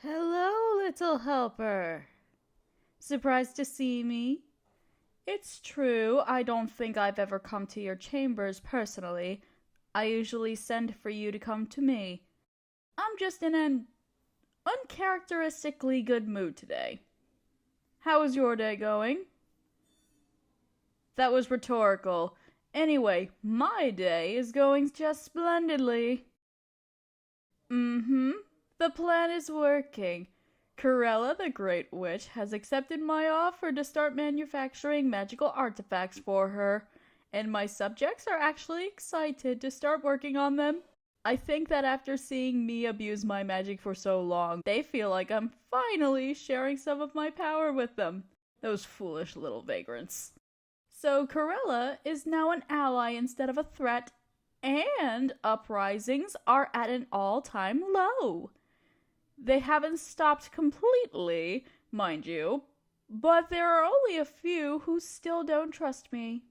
Hello, little helper. Surprised to see me? It's true, I don't think I've ever come to your chambers personally. I usually send for you to come to me. I'm just in an uncharacteristically good mood today. How is your day going? That was rhetorical. Anyway, my day is going just splendidly. Mm-hmm. The plan is working. Corella, the Great Witch, has accepted my offer to start manufacturing magical artifacts for her, and my subjects are actually excited to start working on them. I think that after seeing me abuse my magic for so long, they feel like I'm finally sharing some of my power with them. Those foolish little vagrants. So Corella is now an ally instead of a threat, and uprisings are at an all-time low. They haven't stopped completely, mind you, but there are only a few who still don't trust me.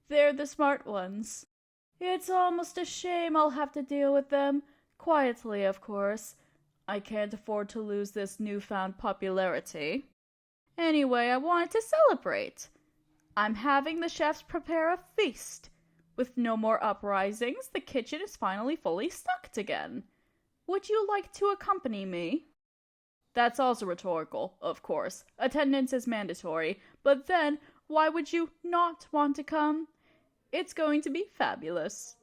They're the smart ones. It's almost a shame I'll have to deal with them, quietly, of course. I can't afford to lose this newfound popularity. Anyway, I wanted to celebrate. I'm having the chefs prepare a feast. With no more uprisings, the kitchen is finally fully stocked again. Would you like to accompany me? That's also rhetorical, of course. Attendance is mandatory, but then why would you not want to come? It's going to be fabulous.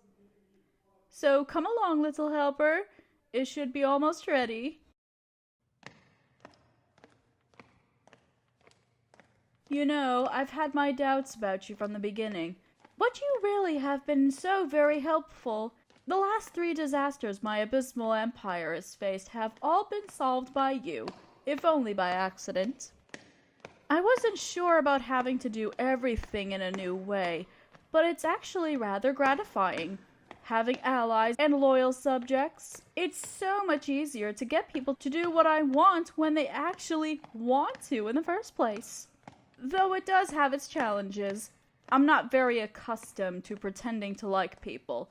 So come along, little helper. It should be almost ready. You know, I've had my doubts about you from the beginning, but you really have been so very helpful. The last 3 disasters my abysmal empire has faced have all been solved by you, if only by accident. I wasn't sure about having to do everything in a new way, but it's actually rather gratifying. Having allies and loyal subjects, it's so much easier to get people to do what I want when they actually want to in the first place. Though it does have its challenges. I'm not very accustomed to pretending to like people.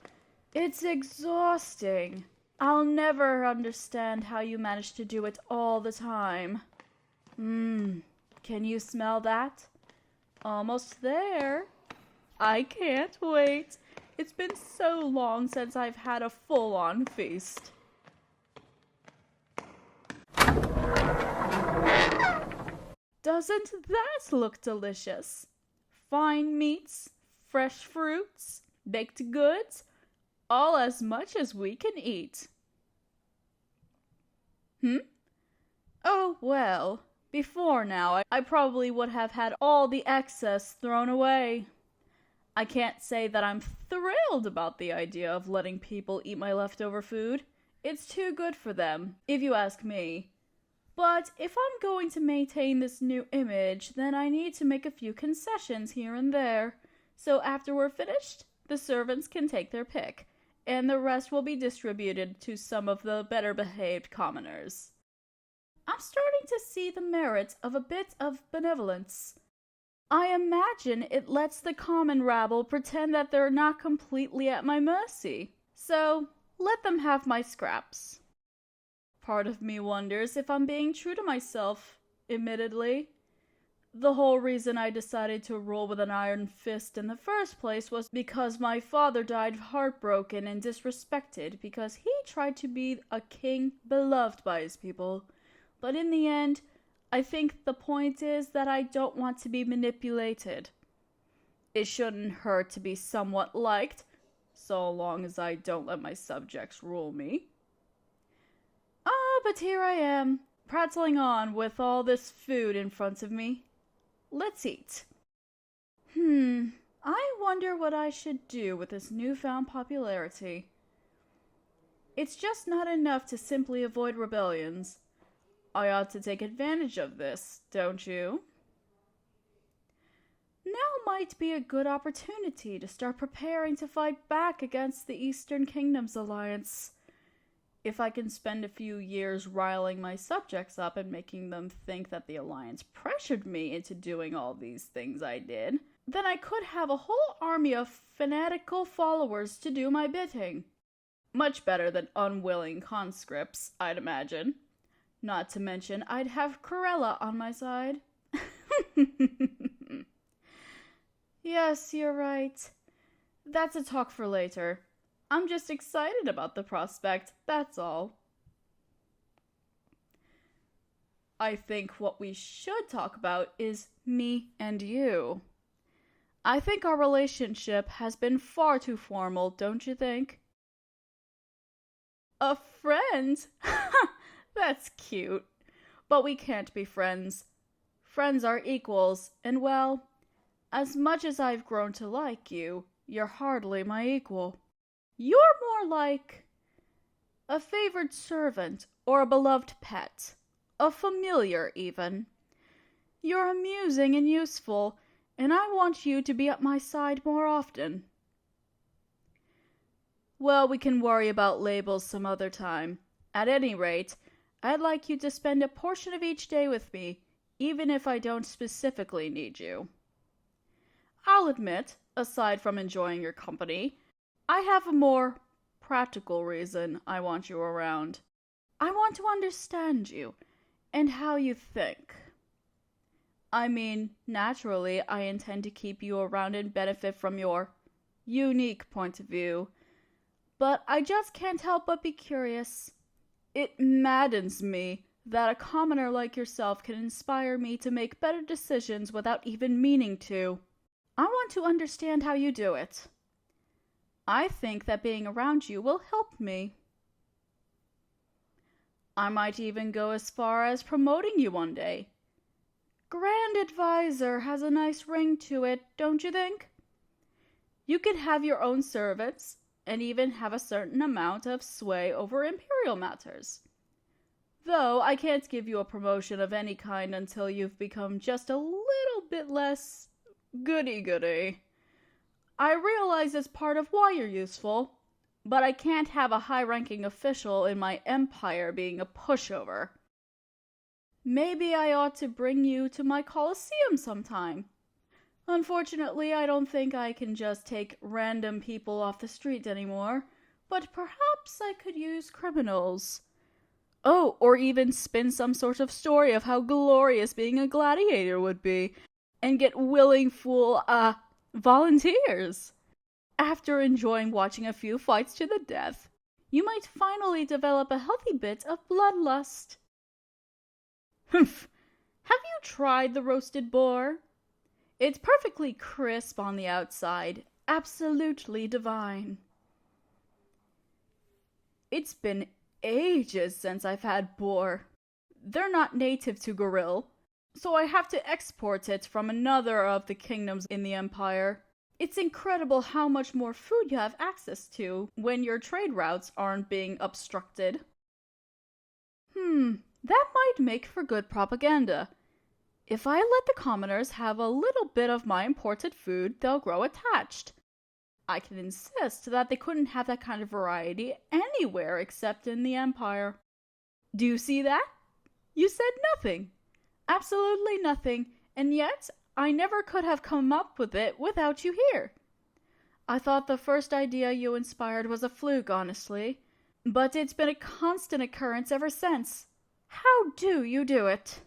It's exhausting. I'll never understand how you manage to do it all the time. Can you smell that? Almost there. I can't wait. It's been so long since I've had a full-on feast. Doesn't that look delicious? Fine meats, fresh fruits, baked goods, all as much as we can eat. Oh, well, before now, I probably would have had all the excess thrown away. I can't say that I'm thrilled about the idea of letting people eat my leftover food. It's too good for them, if you ask me. But if I'm going to maintain this new image, then I need to make a few concessions here and there. So after we're finished, the servants can take their pick, and the rest will be distributed to some of the better-behaved commoners. I'm starting to see the merits of a bit of benevolence. I imagine it lets the common rabble pretend that they're not completely at my mercy. So, let them have my scraps. Part of me wonders if I'm being true to myself, admittedly. The whole reason I decided to rule with an iron fist in the first place was because my father died heartbroken and disrespected because he tried to be a king beloved by his people. But in the end, I think the point is that I don't want to be manipulated. It shouldn't hurt to be somewhat liked, so long as I don't let my subjects rule me. But here I am, prattling on with all this food in front of me. Let's eat. I wonder what I should do with this newfound popularity. It's just not enough to simply avoid rebellions. I ought to take advantage of this, don't you? Now might be a good opportunity to start preparing to fight back against the Eastern Kingdoms Alliance. If I can spend a few years riling my subjects up and making them think that the Alliance pressured me into doing all these things I did, then I could have a whole army of fanatical followers to do my bidding. Much better than unwilling conscripts, I'd imagine. Not to mention, I'd have Corella on my side. Yes, you're right. That's a talk for later. I'm just excited about the prospect, that's all. I think what we should talk about is me and you. I think our relationship has been far too formal, don't you think? A friend? That's cute. But we can't be friends. Friends are equals, and well, as much as I've grown to like you, you're hardly my equal. You're more like a favored servant or a beloved pet, a familiar even. You're amusing and useful, and I want you to be at my side more often. Well, we can worry about labels some other time. At any rate, I'd like you to spend a portion of each day with me, even if I don't specifically need you. I'll admit, aside from enjoying your company, I have a more practical reason I want you around. I want to understand you and how you think. I mean, naturally, I intend to keep you around and benefit from your unique point of view, but I just can't help but be curious. It maddens me that a commoner like yourself can inspire me to make better decisions without even meaning to. I want to understand how you do it. I think that being around you will help me. I might even go as far as promoting you one day. Grand Advisor has a nice ring to it, don't you think? You could have your own servants, and even have a certain amount of sway over imperial matters. Though I can't give you a promotion of any kind until you've become just a little bit less goody-goody. I realize it's part of why you're useful, but I can't have a high-ranking official in my empire being a pushover. Maybe I ought to bring you to my Colosseum sometime. Unfortunately, I don't think I can just take random people off the street anymore, but perhaps I could use criminals. Oh, or even spin some sort of story of how glorious being a gladiator would be, and get willing volunteers. After enjoying watching a few fights to the death, you might finally develop a healthy bit of bloodlust. Humph! Have you tried the roasted boar? It's perfectly crisp on the outside, absolutely divine. It's been ages since I've had boar. They're not native to Goril, so I have to export it from another of the kingdoms in the Empire. It's incredible how much more food you have access to when your trade routes aren't being obstructed. That might make for good propaganda. If I let the commoners have a little bit of my imported food, they'll grow attached. I can insist that they couldn't have that kind of variety anywhere except in the Empire. Do you see that? You said nothing. Absolutely nothing, and yet I never could have come up with it without you here. I thought the first idea you inspired was a fluke, honestly, but it's been a constant occurrence ever since. How do you do it?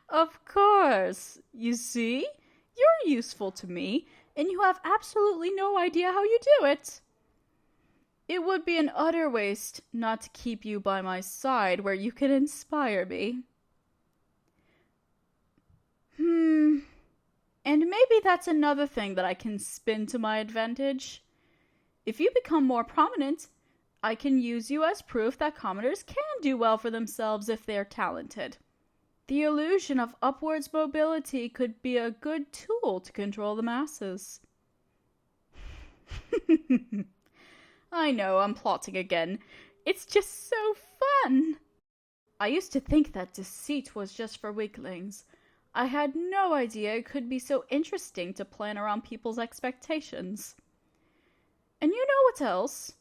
Of course. You see? You're useful to me, and you have absolutely no idea how you do it. It would be an utter waste not to keep you by my side where you can inspire me. And maybe that's another thing that I can spin to my advantage. If you become more prominent, I can use you as proof that commoners can do well for themselves if they're talented. The illusion of upwards mobility could be a good tool to control the masses. I know, I'm plotting again. It's just so fun. I used to think that deceit was just for weaklings. I had no idea it could be so interesting to plan around people's expectations. And you know what else?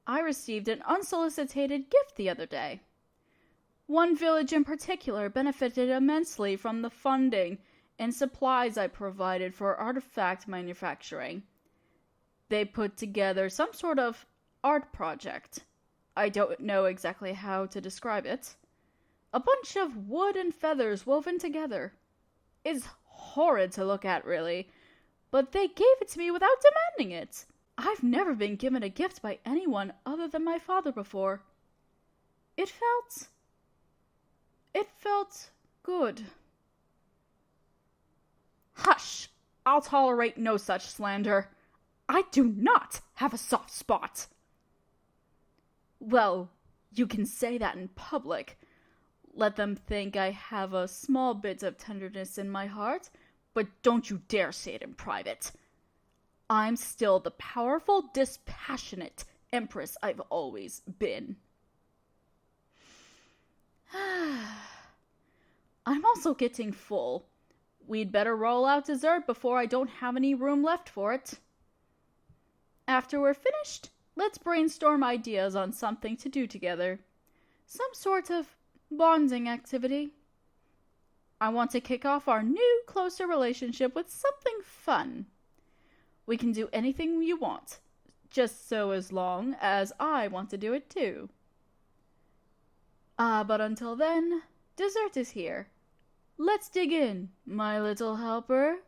I received an unsolicited gift the other day. One village in particular benefited immensely from the funding, and supplies I provided for artifact manufacturing. They put together some sort of art project. I don't know exactly how to describe it. A bunch of wood and feathers woven together. It's horrid to look at, really, but they gave it to me without demanding it. I've never been given a gift by anyone other than my father before. It felt good. Hush! I'll tolerate no such slander. I do not have a soft spot. Well, you can say that in public. Let them think I have a small bit of tenderness in my heart, but don't you dare say it in private. I'm still the powerful, dispassionate empress I've always been. I'm also getting full. We'd better roll out dessert before I don't have any room left for it. After we're finished, let's brainstorm ideas on something to do together. Some sort of bonding activity. I want to kick off our new, closer relationship with something fun. We can do anything you want, just so as long as I want to do it too. But until then, dessert is here. Let's dig in, my little helper.